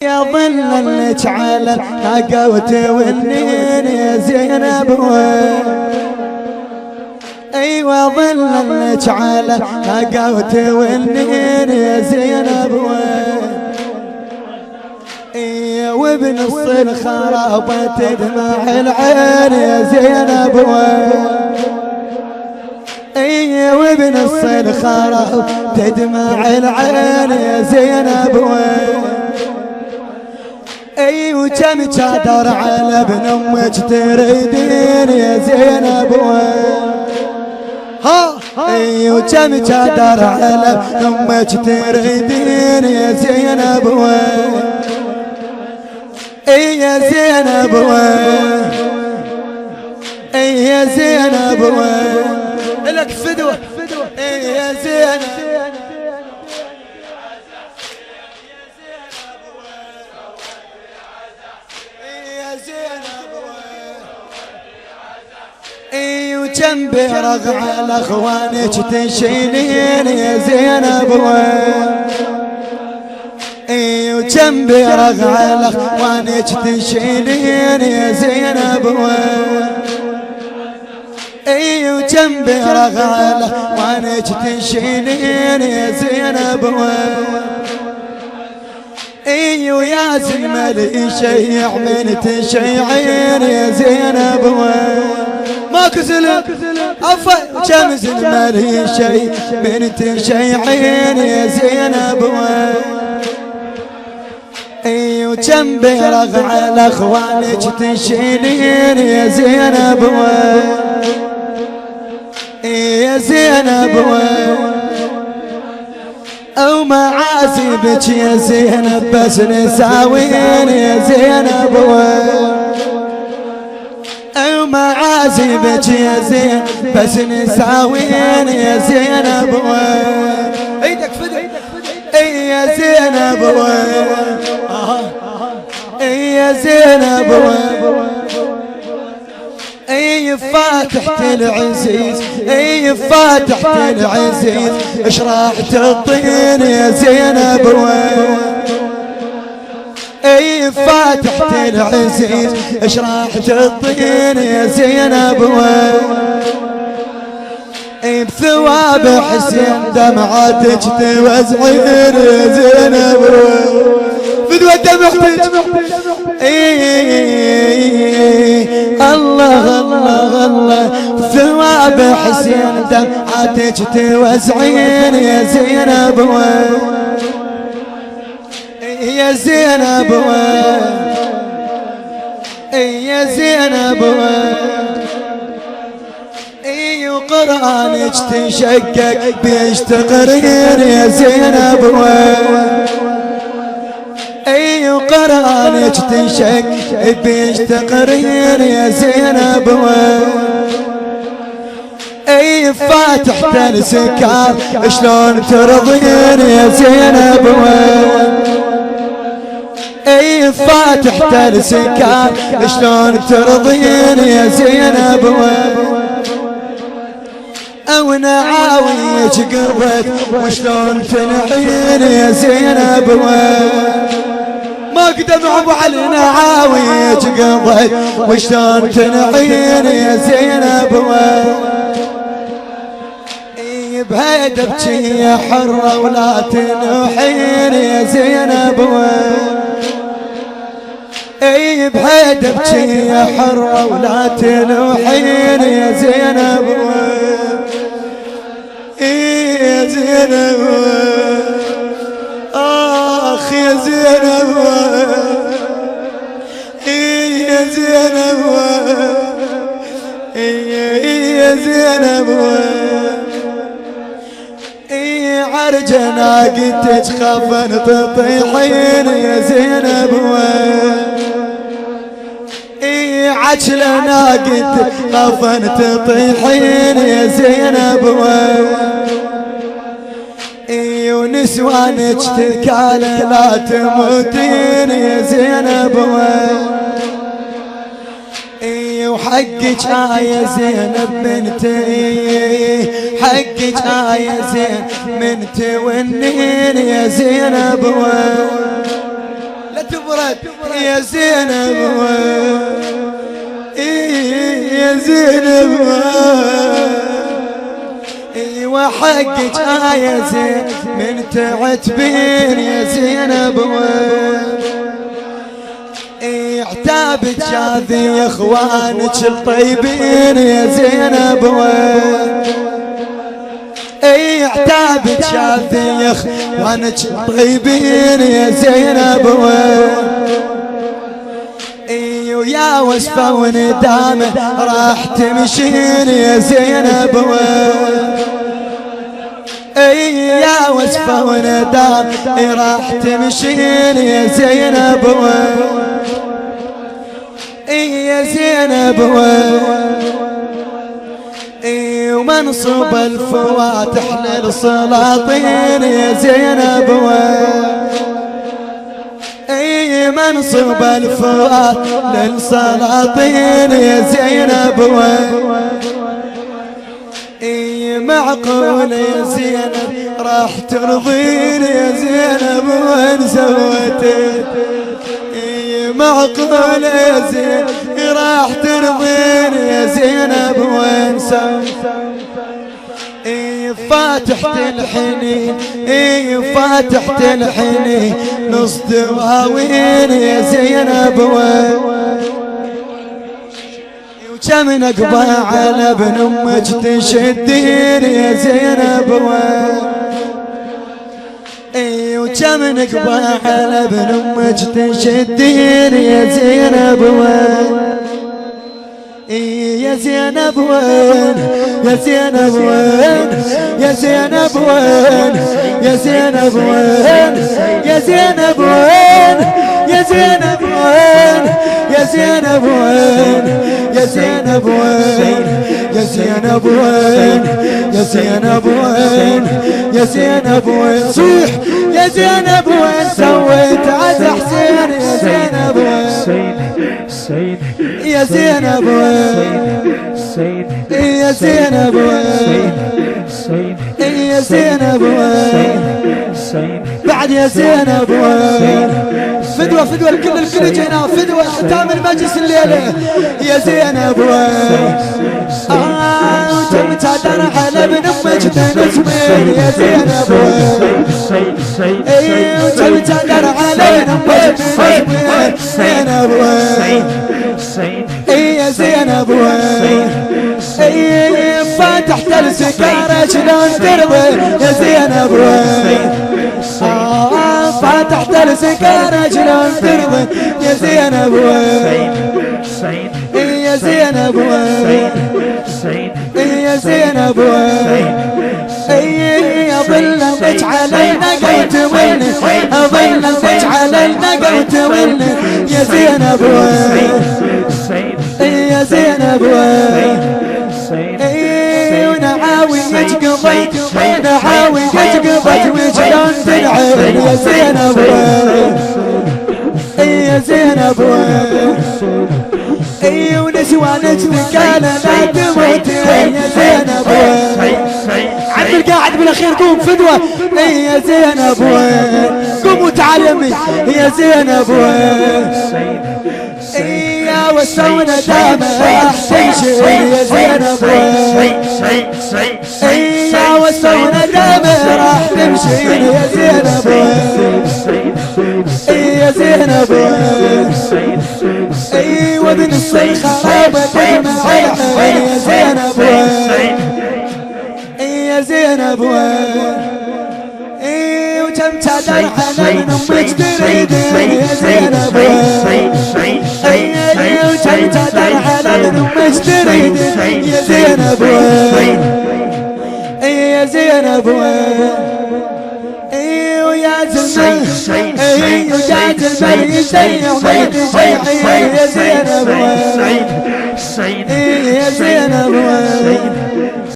يا ظللك على الناقوت والنين يا زينب ايوه ظللك على الناقوت والنين يا زينب وبنص الخرابة تدمع العين يا زينب وبنص الخراب تدمع العين يا زينب وكم شادر على ابن امك تريدين يا زينب وكم شادر على ابن امك تريدين يا زينب يا زينب يا زينب لك فدوة يا زينب وكم بيرغ على اخوانك تشيلين يا زينب وكم بيرغ على اخوانك تشيلين يا زينب وكم بيرغ على اخوانك تشيلين يا زينب ويا زلمة يشيع من تشيعين يا زينب ماكو زلم عفا كم زلمة يشيع من تشيعين يا زينب وكم بيرغ على اخوانك تشيلين يا زينب يا زينب او معازبك يا زينب بس نساوين يا زينب او معازبك يا زينب بس نساوين يا زينب ايدك فدك يا زينب يا زينب فاتحة العزيز فاتحة العزيز اش راح تطين يا زينب فاتحة العزيز اش راح تطين يا زينب بثواب حسين دمعاتك توزعين يا زينب فدوة دمعتك الله الله الله ثواب حسين دمعاتك توزعين يا زينب يا زينب يا زينب وقرآنك تشقق بيش تقرين يا زينب وقرآنك تنشق بيش تقرين يا زينب فاتحة السكار شلون ترضين يا زينب فاتحة السكار شلون ترضين يا زينب او نعاويك قربت وشلون تنحين يا زينب ما قدم ابو علي نعاويك قربت وشلون تنحين يا زينب بهيدا بجي يا حرة ولا تنوحين يا زينب بهيدا بجي يا حرة ولا تنوحين يا زينب يا زينب اخ يا زينب يا زينب يا زينب عرجنا قلت خافن تطيحين يا زينب عجلنا قلت خافن تطيحين يا زينب ونسوانك تكالي لا تموتين يا زينب وحقك يا زينب بنتي حقك يا زين من تونين يا زينب لا اعتبرت يا زينب يا زينب وحقك يا زين من تعتبين يا زينب عتابك شاذي يا اخوانك الطيبين يا زينب عتابك شاذي يا اخوانك الطيبين يا زينب ويا وصفة وندامة راح تمشين يا زينب يا وصفة وندامة راح تمشين يا زينب يا زينب ومنصب الفواتح للسلاطين يا زينب منصب الفواتح للسلاطين يا زينب معقول يا زينب راح ترضين يا زينب وين سويتي معقول يا زينب راح ترضين يا زينب وين سويتي فاتحت الحنين فاتحت الحنين نص دواوين يا زينب وكم نقبى على ابن امك تشدين يا زينب وكم نقبى على ابن امك تشدين يا زينب يا زينب وين يا زينب وين يا زينب وين يا زينب وين يا زينب وين يا زينب وين يا زينب وين يا زينب وين يا زينب وين يا زينب وين يا زينب وين صيح يا زينب وين سويت عز حسين يا زينب وين يا زينب يا زينب يا زينب بعد يا زينب فدوة فدوة الكل جينا فدوة ختام المجلس الليلة يا زينب وتمت عدنا على ابن امك تنسمين يا زينب وتمت عدنا على ابن امك تنسمين زينب يا زينب فاتحت السكارة شلون ترضي يا زينب فاتحت السكارة شلون ترضي يا زينب يا زينب يا زينب اظل امك على النقا وتولي اظل امك على النقا وتولي يا زينب يا زينب ونعاوي يتقضي ونعاوي يتقضي وشلون تنعين يا زينب يا زينب ونسوانك ذكالة لا تموتين يا زينب عبد القاعد بالاخير قوم فدوة يا زينب قوم وتعلمي يا زينب يا وسونا دامة راح تمشي يا زينب يا وسونا دامة راح تمشي يا زينب يا زينب وابن الصيخرابة تجمع العين يا زينب يا زينب وتم تعدل على ابن امك تريدين يا زينب وتم تعدل على ابن امك تريدين يا زينب يا زينب ويا زلمة ويا زلمة يشيع وين يشيع يا زينب يا زينب